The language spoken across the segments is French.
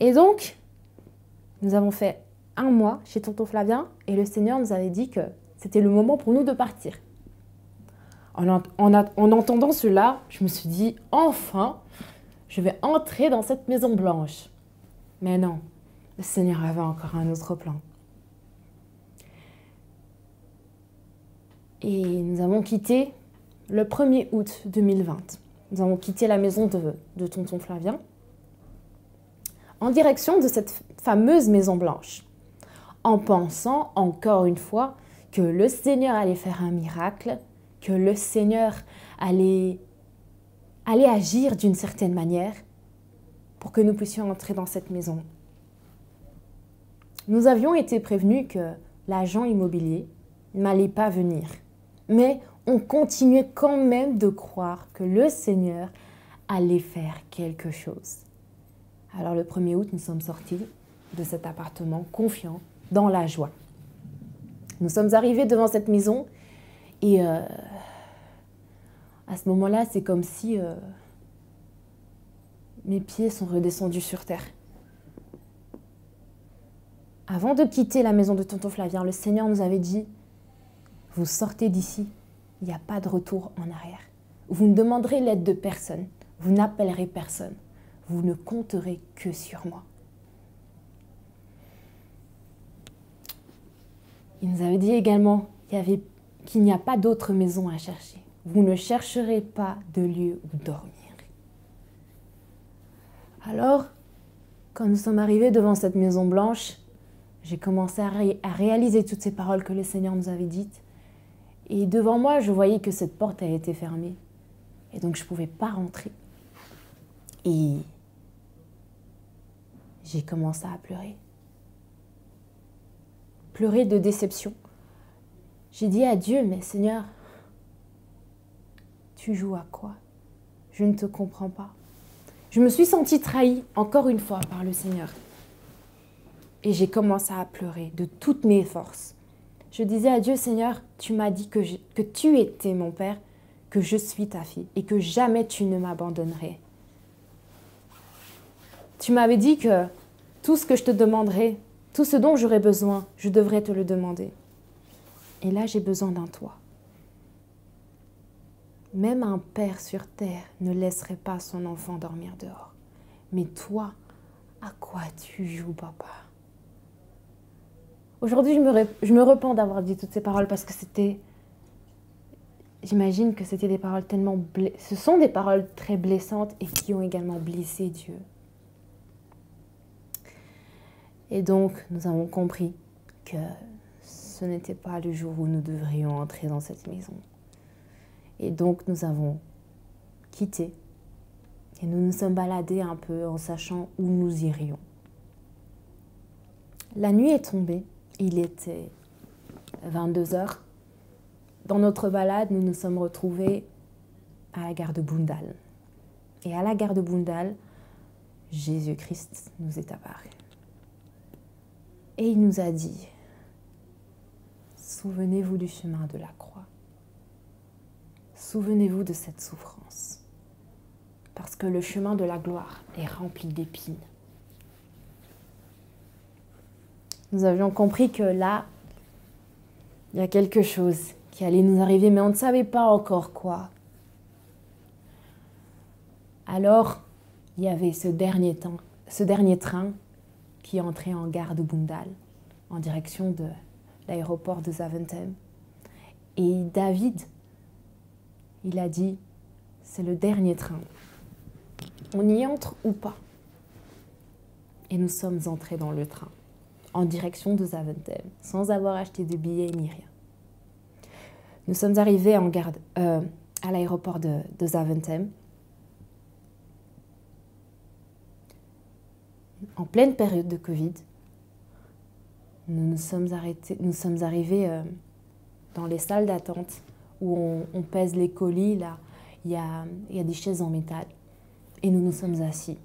Et donc, nous avons fait 1 mois chez tonton Flavien et le Seigneur nous avait dit que c'était le moment pour nous de partir. En entendant cela, je me suis dit, enfin, je vais entrer dans cette maison blanche. Mais non, le Seigneur avait encore un autre plan. Et nous avons quitté le 1er août 2020. Nous avons quitté la maison de tonton Flavien en direction de cette fameuse maison blanche, en pensant encore une fois que le Seigneur allait faire un miracle, que le Seigneur allait agir d'une certaine manière pour que nous puissions entrer dans cette maison. Nous avions été prévenus que l'agent immobilier n'allait pas venir, mais on continuait quand même de croire que le Seigneur allait faire quelque chose. Alors le 1er août, nous sommes sortis de cet appartement confiants, dans la joie. Nous sommes arrivés devant cette maison et à ce moment-là, c'est comme si mes pieds sont redescendus sur terre. Avant de quitter la maison de tonton Flavien, le Seigneur nous avait dit « Vous sortez d'ici, il n'y a pas de retour en arrière. Vous ne demanderez l'aide de personne, vous n'appellerez personne, vous ne compterez que sur moi. » Il nous avait dit également qu'il n'y a pas d'autre maison à chercher. Vous ne chercherez pas de lieu où dormir. Alors, quand nous sommes arrivés devant cette maison blanche, j'ai commencé à réaliser toutes ces paroles que le Seigneur nous avait dites. Et devant moi, je voyais que cette porte avait été fermée. Et donc, je ne pouvais pas rentrer. Et j'ai commencé à pleurer. Pleurer de déception. J'ai dit à Dieu, mais Seigneur, tu joues à quoi? Je ne te comprends pas. Je me suis sentie trahie, encore une fois, par le Seigneur. Et j'ai commencé à pleurer de toutes mes forces. Je disais à Dieu, Seigneur, tu m'as dit que tu étais mon Père, que je suis ta fille et que jamais tu ne m'abandonnerais. Tu m'avais dit que tout ce que je te demanderais, tout ce dont j'aurais besoin, je devrais te le demander. Et là, j'ai besoin d'un toit. Même un père sur terre ne laisserait pas son enfant dormir dehors. Mais toi, à quoi tu joues, papa? Aujourd'hui, je me repens d'avoir dit toutes ces paroles parce que j'imagine que c'était des paroles ce sont des paroles très blessantes et qui ont également blessé Dieu. Et donc, nous avons compris que ce n'était pas le jour où nous devrions entrer dans cette maison. Et donc, nous avons quitté et nous nous sommes baladés un peu en sachant où nous irions. La nuit est tombée, il était 22 heures. Dans notre balade, nous nous sommes retrouvés à la gare de Boundal. Et à la gare de Boundal, Jésus-Christ nous est apparu. Et il nous a dit, souvenez-vous du chemin de la croix. Souvenez-vous de cette souffrance. Parce que le chemin de la gloire est rempli d'épines. Nous avions compris que là, il y a quelque chose qui allait nous arriver, mais on ne savait pas encore quoi. Alors, il y avait ce dernier train qui entrait en gare de Boundal, en direction de l'aéroport de Zaventem. Et David, il a dit, c'est le dernier train. On y entre ou pas? Et nous sommes entrés dans le train, en direction de Zaventem, sans avoir acheté de billets ni rien. Nous sommes arrivés à l'aéroport de Zaventem, en pleine période de Covid. Nous sommes arrivés dans les salles d'attente où on pèse les colis. Là, il y a des chaises en métal. Et nous nous sommes assis.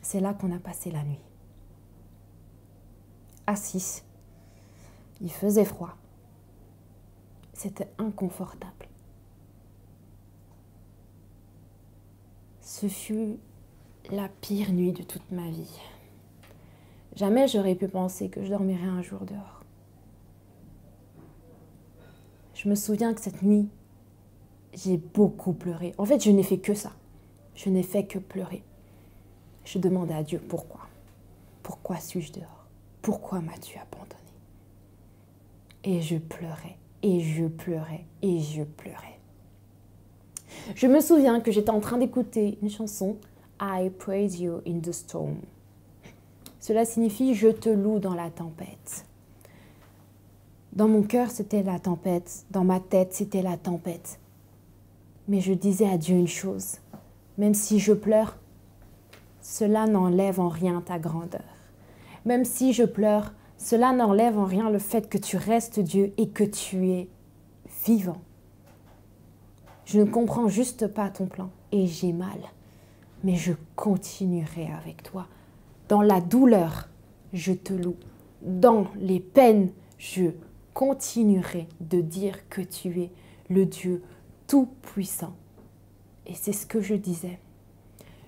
C'est là qu'on a passé la nuit. Assis. Il faisait froid. C'était inconfortable. Ce fut la pire nuit de toute ma vie. Jamais j'aurais pu penser que je dormirais un jour dehors. Je me souviens que cette nuit, j'ai beaucoup pleuré. En fait, je n'ai fait que ça. Je n'ai fait que pleurer. Je demandais à Dieu pourquoi. Pourquoi suis-je dehors? Pourquoi m'as-tu abandonné? Et je pleurais, et je pleurais, et je pleurais. Je me souviens que j'étais en train d'écouter une chanson, I praise you in the storm. Cela signifie je te loue dans la tempête. Dans mon cœur, c'était la tempête. Dans ma tête, c'était la tempête. Mais je disais à Dieu une chose. Même si je pleure, cela n'enlève en rien ta grandeur. Même si je pleure, cela n'enlève en rien le fait que tu restes Dieu et que tu es vivant. Je ne comprends juste pas ton plan et j'ai mal. Mais je continuerai avec toi. Dans la douleur, je te loue. Dans les peines, je continuerai de dire que tu es le Dieu tout-puissant. Et c'est ce que je disais.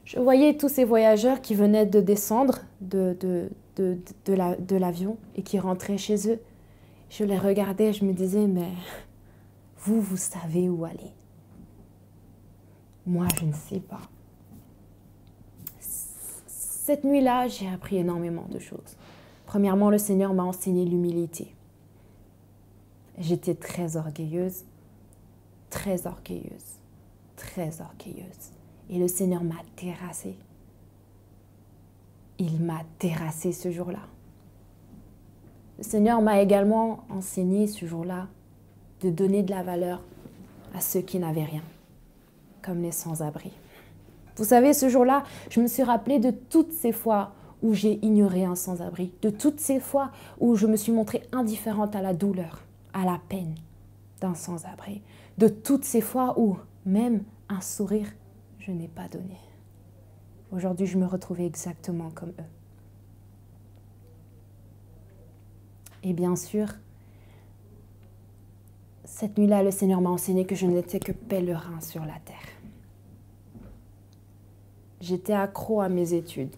Je voyais tous ces voyageurs qui venaient de descendre de l'avion et qui rentraient chez eux. Je les regardais et je me disais, mais vous savez où aller. Moi, je ne sais pas. Cette nuit-là, j'ai appris énormément de choses. Premièrement, le Seigneur m'a enseigné l'humilité. J'étais très orgueilleuse, très orgueilleuse, très orgueilleuse. Et le Seigneur m'a terrassée. Il m'a terrassée ce jour-là. Le Seigneur m'a également enseigné ce jour-là de donner de la valeur à ceux qui n'avaient rien, comme les sans-abri. Vous savez, ce jour-là, je me suis rappelée de toutes ces fois où j'ai ignoré un sans-abri, de toutes ces fois où je me suis montrée indifférente à la douleur, à la peine d'un sans-abri, de toutes ces fois où même un sourire, je n'ai pas donné. Aujourd'hui, je me retrouvais exactement comme eux. Et bien sûr, cette nuit-là, le Seigneur m'a enseigné que je n'étais que pèlerin sur la terre. J'étais accro à mes études.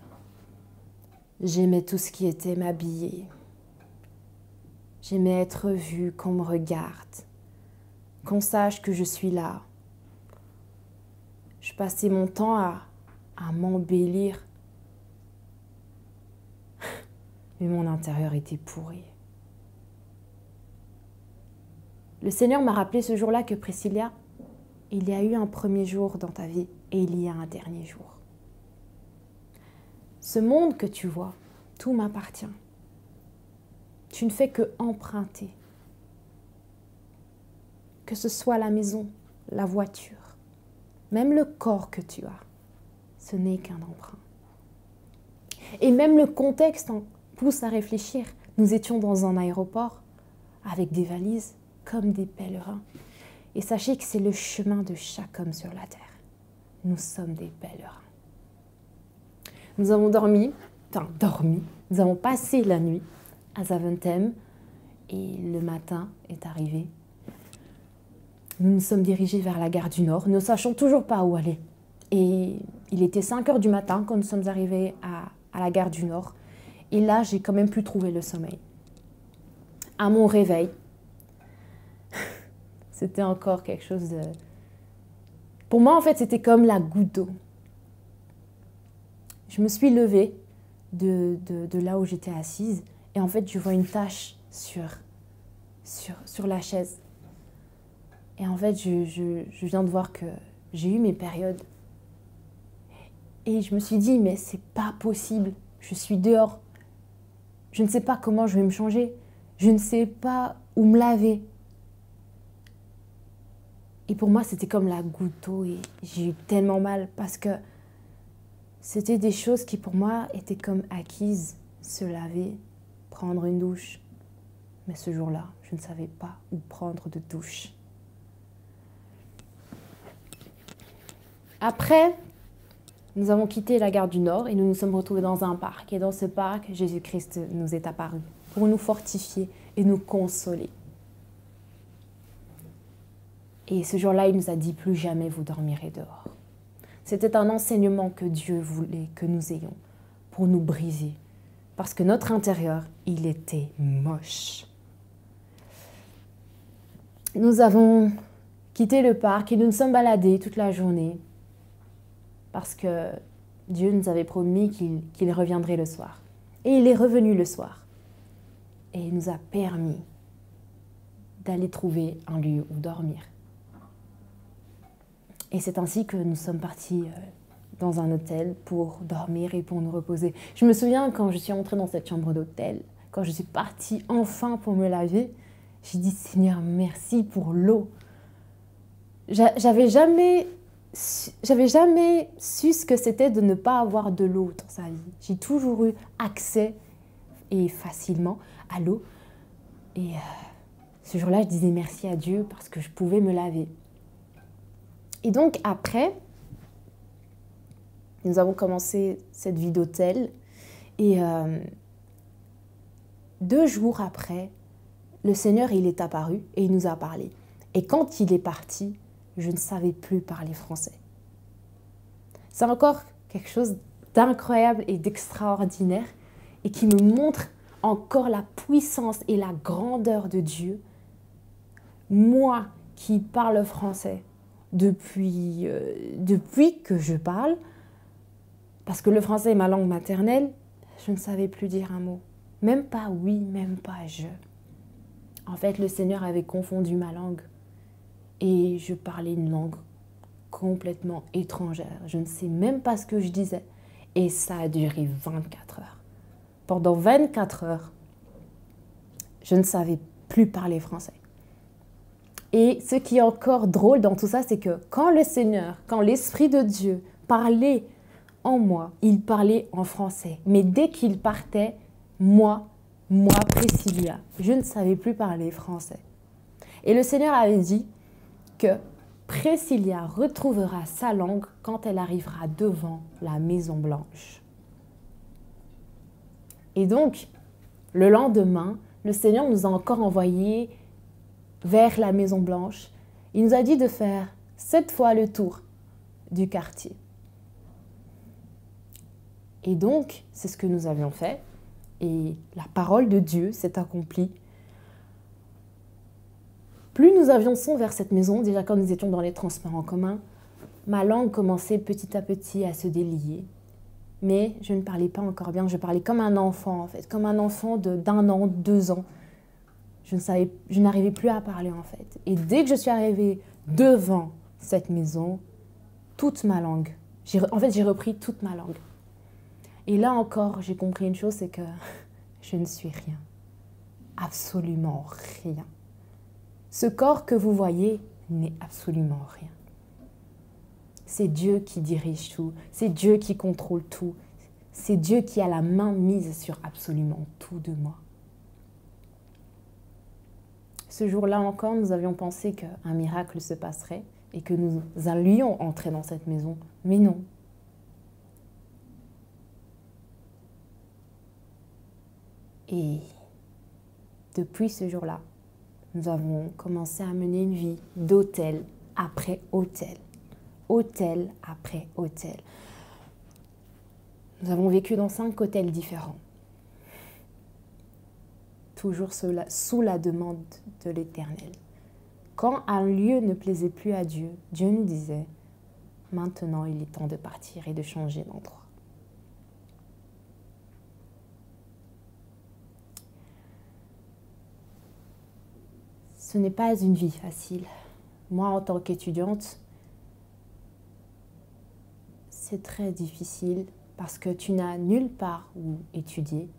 J'aimais tout ce qui était m'habiller. J'aimais être vue, qu'on me regarde, qu'on sache que je suis là. Je passais mon temps à m'embellir. Mais mon intérieur était pourri. Le Seigneur m'a rappelé ce jour-là que Priscilla, il y a eu un premier jour dans ta vie et il y a un dernier jour. Ce monde que tu vois, tout m'appartient. Tu ne fais que emprunter. Que ce soit la maison, la voiture, même le corps que tu as, ce n'est qu'un emprunt. Et même le contexte en pousse à réfléchir. Nous étions dans un aéroport avec des valises comme des pèlerins. Et sachez que c'est le chemin de chaque homme sur la terre. Nous sommes des pèlerins. Nous avons nous avons passé la nuit à Zaventem et le matin est arrivé. Nous nous sommes dirigés vers la gare du Nord. Nous ne sachions toujours pas où aller. Et il était 5 heures du matin quand nous sommes arrivés à la gare du Nord. Et là, j'ai quand même pu trouver le sommeil. À mon réveil, c'était encore quelque chose de... Pour moi, en fait, c'était comme la goutte d'eau. Je me suis levée de là où j'étais assise et en fait, je vois une tache sur la chaise. Et en fait, je viens de voir que j'ai eu mes périodes. Et je me suis dit, mais c'est pas possible. Je suis dehors. Je ne sais pas comment je vais me changer. Je ne sais pas où me laver. Et pour moi, c'était comme la goutte d'eau et j'ai eu tellement mal parce que c'était des choses qui pour moi étaient comme acquises. Se laver, prendre une douche. Mais ce jour-là, je ne savais pas où prendre de douche. Après, nous avons quitté la gare du Nord et nous nous sommes retrouvés dans un parc. Et dans ce parc, Jésus-Christ nous est apparu pour nous fortifier et nous consoler. Et ce jour-là, il nous a dit, plus jamais vous dormirez dehors. C'était un enseignement que Dieu voulait que nous ayons pour nous briser. Parce que notre intérieur, il était moche. Nous avons quitté le parc et nous nous sommes baladés toute la journée parce que Dieu nous avait promis qu'il reviendrait le soir. Et il est revenu le soir. Et il nous a permis d'aller trouver un lieu où dormir. Et c'est ainsi que nous sommes partis dans un hôtel pour dormir et pour nous reposer. Je me souviens quand je suis entrée dans cette chambre d'hôtel, quand je suis partie enfin pour me laver, j'ai dit « Seigneur, merci pour l'eau ». J'avais jamais su ce que c'était de ne pas avoir de l'eau dans sa vie. J'ai toujours eu accès et facilement à l'eau. Et ce jour-là, je disais merci à Dieu parce que je pouvais me laver. Et donc après, nous avons commencé cette vie d'hôtel. Et 2 jours après, le Seigneur, il est apparu et il nous a parlé. Et quand il est parti, je ne savais plus parler français. C'est encore quelque chose d'incroyable et d'extraordinaire et qui me montre encore la puissance et la grandeur de Dieu. Moi qui parle français depuis que je parle, parce que le français est ma langue maternelle, je ne savais plus dire un mot. Même pas oui, même pas je. En fait, le Seigneur avait confondu ma langue et je parlais une langue complètement étrangère. Je ne sais même pas ce que je disais. Et ça a duré 24 heures. Pendant 24 heures, je ne savais plus parler français. Et ce qui est encore drôle dans tout ça, c'est que quand le Seigneur, quand l'Esprit de Dieu parlait en moi, il parlait en français. Mais dès qu'il partait, moi, Priscilla, je ne savais plus parler français. Et le Seigneur avait dit que Priscilla retrouvera sa langue quand elle arrivera devant la Maison Blanche. Et donc, le lendemain, le Seigneur nous a encore envoyés vers la Maison Blanche. Il nous a dit de faire 7 fois le tour du quartier. Et donc, c'est ce que nous avions fait. Et la parole de Dieu s'est accomplie. Plus nous avancions vers cette maison, déjà quand nous étions dans les transports en commun, ma langue commençait petit à petit à se délier. Mais je ne parlais pas encore bien, je parlais comme un enfant en fait, comme un enfant d'1 an, 2 ans. Je n'arrivais plus à parler en fait. Et dès que je suis arrivée devant cette maison, toute ma langue, j'ai repris toute ma langue. Et là encore, j'ai compris une chose, c'est que je ne suis rien. Absolument rien. Ce corps que vous voyez n'est absolument rien. C'est Dieu qui dirige tout, c'est Dieu qui contrôle tout, c'est Dieu qui a la main mise sur absolument tout de moi. Ce jour-là encore, nous avions pensé qu'un miracle se passerait et que nous allions entrer dans cette maison, mais non. Et depuis ce jour-là, nous avons commencé à mener une vie d'hôtel après hôtel, hôtel après hôtel. Nous avons vécu dans 5 hôtels différents, toujours sous la demande de l'Éternel. Quand un lieu ne plaisait plus à Dieu, Dieu nous disait « Maintenant, il est temps de partir et de changer d'endroit. » Ce n'est pas une vie facile. Moi, en tant qu'étudiante, c'est très difficile parce que tu n'as nulle part où étudier.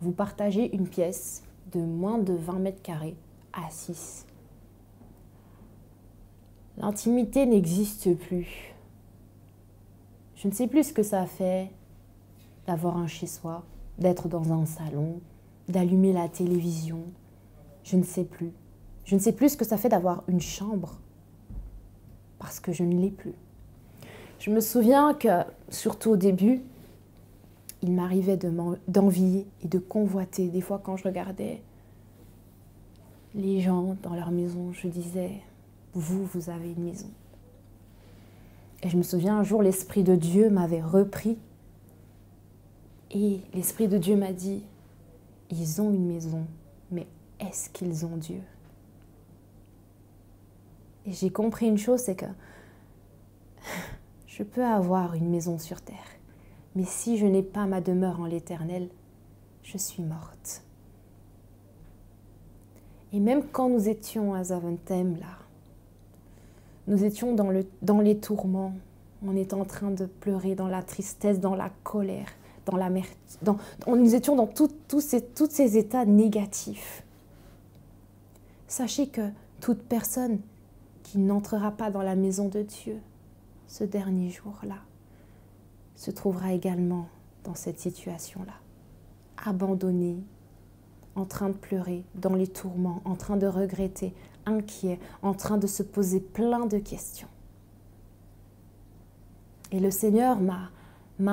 Vous partagez une pièce de moins de 20 mètres carrés à 6. L'intimité n'existe plus. Je ne sais plus ce que ça fait d'avoir un chez-soi, d'être dans un salon, d'allumer la télévision. Je ne sais plus. Je ne sais plus ce que ça fait d'avoir une chambre parce que je ne l'ai plus. Je me souviens que, surtout au début, il m'arrivait d'envier et de convoiter. Des fois, quand je regardais les gens dans leur maison, je disais « Vous avez une maison. » Et je me souviens, un jour, l'Esprit de Dieu m'avait repris. Et l'Esprit de Dieu m'a dit, ils ont une maison, mais est-ce qu'ils ont Dieu? Et j'ai compris une chose, c'est que je peux avoir une maison sur terre, mais si je n'ai pas ma demeure en l'Éternel, je suis morte. Et même quand nous étions à Zaventem, là, nous étions dans les tourments, on était en train de pleurer dans la tristesse, dans la colère, dans l'amertume, nous étions dans tous ces états négatifs. Sachez que toute personne qui n'entrera pas dans la maison de Dieu ce dernier jour-là se trouvera également dans cette situation-là, abandonnée, en train de pleurer, dans les tourments, en train de regretter, inquiet, en train de se poser plein de questions. Et le Seigneur m'a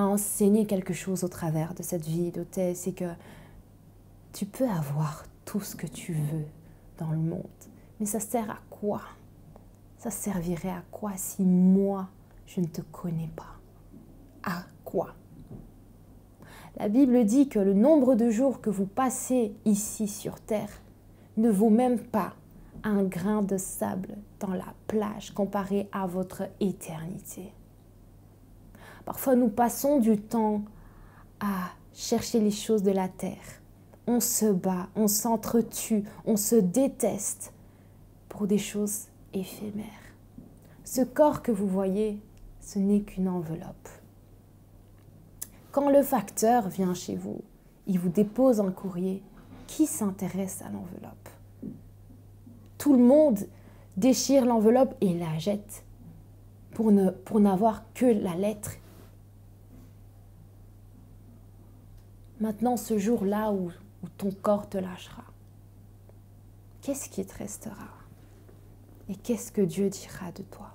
enseigné quelque chose au travers de cette vie d'hôtesse, c'est que tu peux avoir tout ce que tu veux dans le monde, mais ça sert à quoi? Ça servirait à quoi si moi, je ne te connais pas? À quoi? La Bible dit que le nombre de jours que vous passez ici sur terre ne vaut même pas un grain de sable dans la plage comparé à votre éternité. Parfois, nous passons du temps à chercher les choses de la terre. On se bat, on s'entretue, on se déteste pour des choses éphémères. Ce corps que vous voyez, ce n'est qu'une enveloppe. Quand le facteur vient chez vous, il vous dépose un courrier, qui s'intéresse à l'enveloppe? Tout le monde déchire l'enveloppe et la jette pour n'avoir que la lettre. Maintenant, ce jour-là où ton corps te lâchera, qu'est-ce qui te restera? Et qu'est-ce que Dieu dira de toi?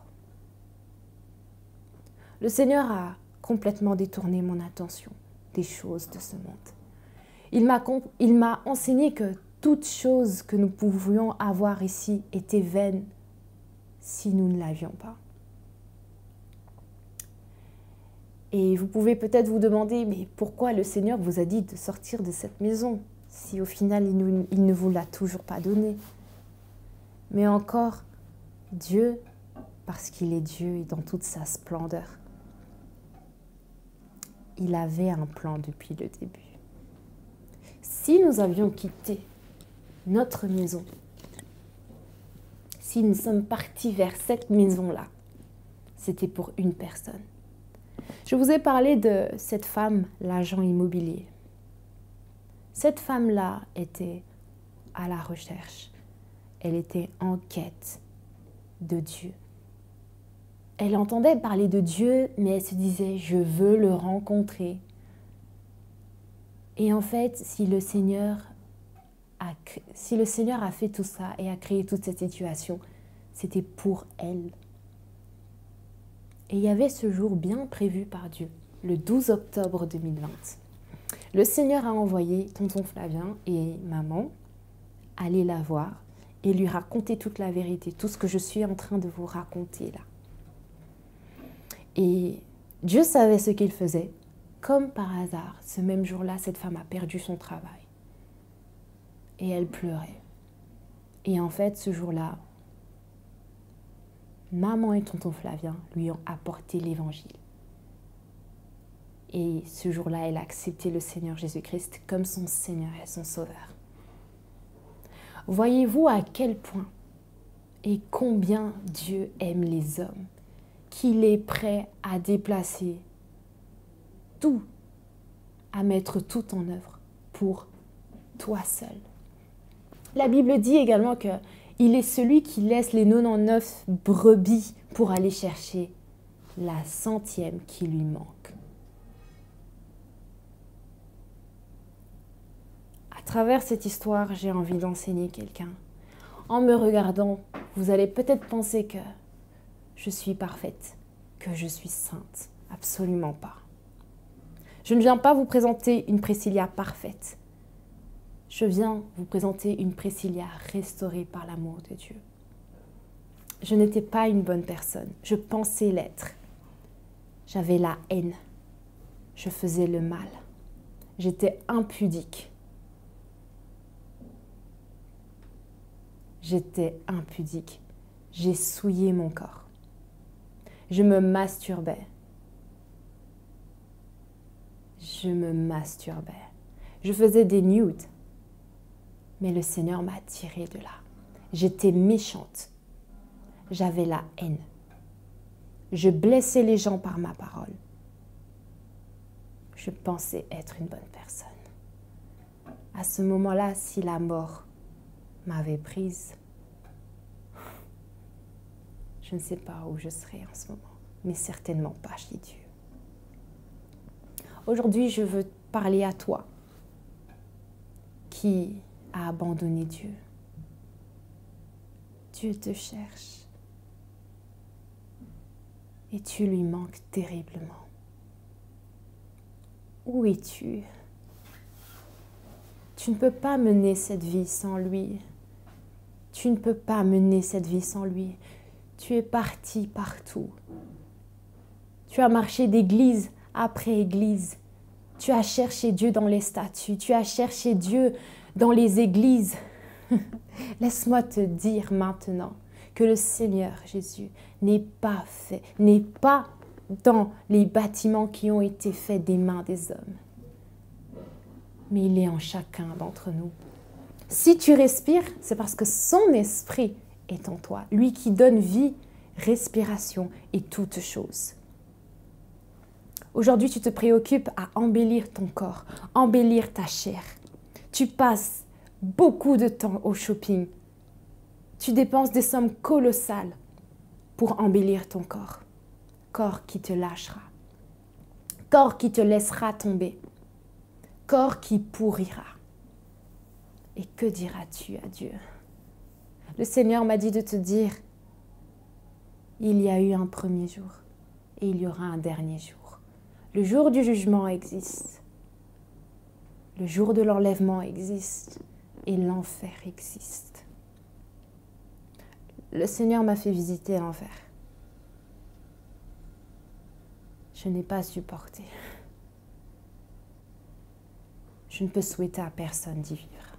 Le Seigneur a complètement détourné mon attention des choses de ce monde. Il m'a enseigné que toute chose que nous pouvions avoir ici était vaine si nous ne l'avions pas. Et vous pouvez peut-être vous demander, mais pourquoi le Seigneur vous a dit de sortir de cette maison si au final il ne vous l'a toujours pas donné? Mais encore, Dieu, parce qu'il est Dieu et dans toute sa splendeur, il avait un plan depuis le début. Si nous avions quitté notre maison, si nous sommes partis vers cette maison-là, c'était pour une personne. Je vous ai parlé de cette femme, l'agent immobilier. Cette femme-là était à la recherche. Elle était en quête de Dieu. Elle entendait parler de Dieu, mais elle se disait, je veux le rencontrer. Et en fait, si le Seigneur a fait tout ça et a créé toute cette situation, c'était pour elle. Et il y avait ce jour bien prévu par Dieu, le 12 octobre 2020. Le Seigneur a envoyé tonton Flavien et maman aller la voir et lui raconter toute la vérité, tout ce que je suis en train de vous raconter là. Et Dieu savait ce qu'il faisait. Comme par hasard, ce même jour-là, cette femme a perdu son travail. Et elle pleurait. Et en fait, ce jour-là, maman et tonton Flavien lui ont apporté l'évangile. Et ce jour-là, elle a accepté le Seigneur Jésus-Christ comme son Seigneur et son Sauveur. Voyez-vous à quel point et combien Dieu aime les hommes, qu'il est prêt à déplacer tout, à mettre tout en œuvre pour toi seul. La Bible dit également qu'il est celui qui laisse les 99 brebis pour aller chercher la 100e qui lui manque. À travers cette histoire, j'ai envie d'enseigner quelqu'un. En me regardant, vous allez peut-être penser que je suis parfaite, que je suis sainte. Absolument pas. Je ne viens pas vous présenter une Priscilla parfaite. Je viens vous présenter une Priscilla restaurée par l'amour de Dieu. Je n'étais pas une bonne personne. Je pensais l'être. J'avais la haine. Je faisais le mal. J'étais impudique. J'étais impudique. J'ai souillé mon corps. Je me masturbais. Je me masturbais. Je faisais des nudes. Mais le Seigneur m'a tirée de là. J'étais méchante. J'avais la haine. Je blessais les gens par ma parole. Je pensais être une bonne personne. À ce moment-là, si la mort m'avait prise, je ne sais pas où je serais en ce moment, mais certainement pas chez Dieu. Aujourd'hui, je veux parler à toi qui a abandonné Dieu. Dieu te cherche et tu lui manques terriblement. Où es-tu? Tu ne peux pas mener cette vie sans lui. Tu ne peux pas mener cette vie sans lui. Tu es parti partout. Tu as marché d'église après église. Tu as cherché Dieu dans les statues. Tu as cherché Dieu dans les églises. Laisse-moi te dire maintenant que le Seigneur Jésus n'est pas dans les bâtiments qui ont été faits des mains des hommes. Mais il est en chacun d'entre nous. Si tu respires, c'est parce que son esprit est en toi. Lui qui donne vie, respiration et toutes choses. Aujourd'hui, tu te préoccupes à embellir ton corps, embellir ta chair. Tu passes beaucoup de temps au shopping. Tu dépenses des sommes colossales pour embellir ton corps. Corps qui te lâchera. Corps qui te laissera tomber. Corps qui pourrira. Et que diras-tu à Dieu? Le Seigneur m'a dit de te dire, il y a eu un premier jour et il y aura un dernier jour. Le jour du jugement existe. Le jour de l'enlèvement existe et l'enfer existe. Le Seigneur m'a fait visiter l'enfer. Je n'ai pas supporté. Je ne peux souhaiter à personne d'y vivre.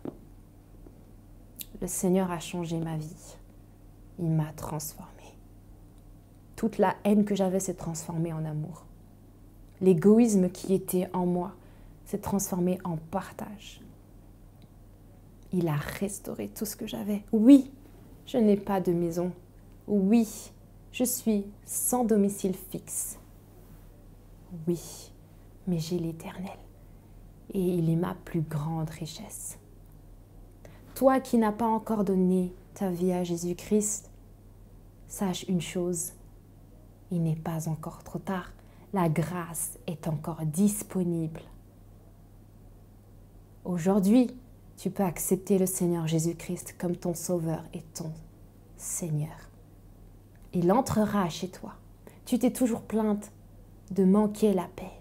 Le Seigneur a changé ma vie. Il m'a transformée. Toute la haine que j'avais s'est transformée en amour. L'égoïsme qui était en moi s'est transformé en partage. Il a restauré tout ce que j'avais. Oui, je n'ai pas de maison. Oui, je suis sans domicile fixe. Oui, mais j'ai l'Éternel. Et il est ma plus grande richesse. Toi qui n'as pas encore donné ta vie à Jésus-Christ, sache une chose, il n'est pas encore trop tard. La grâce est encore disponible. Aujourd'hui, tu peux accepter le Seigneur Jésus-Christ comme ton Sauveur et ton Seigneur. Il entrera chez toi. Tu t'es toujours plainte de manquer la paix,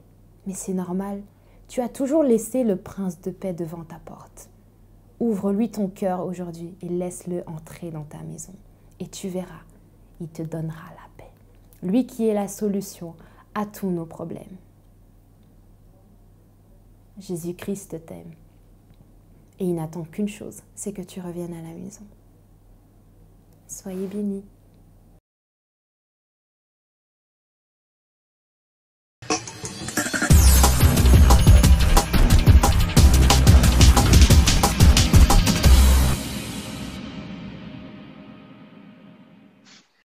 mais c'est normal. Tu as toujours laissé le prince de paix devant ta porte. Ouvre-lui ton cœur aujourd'hui et laisse-le entrer dans ta maison. Et tu verras, il te donnera la paix. Lui qui est la solution à tous nos problèmes. Jésus-Christ t'aime. Et il n'attend qu'une chose, c'est que tu reviennes à la maison. Soyez bénis.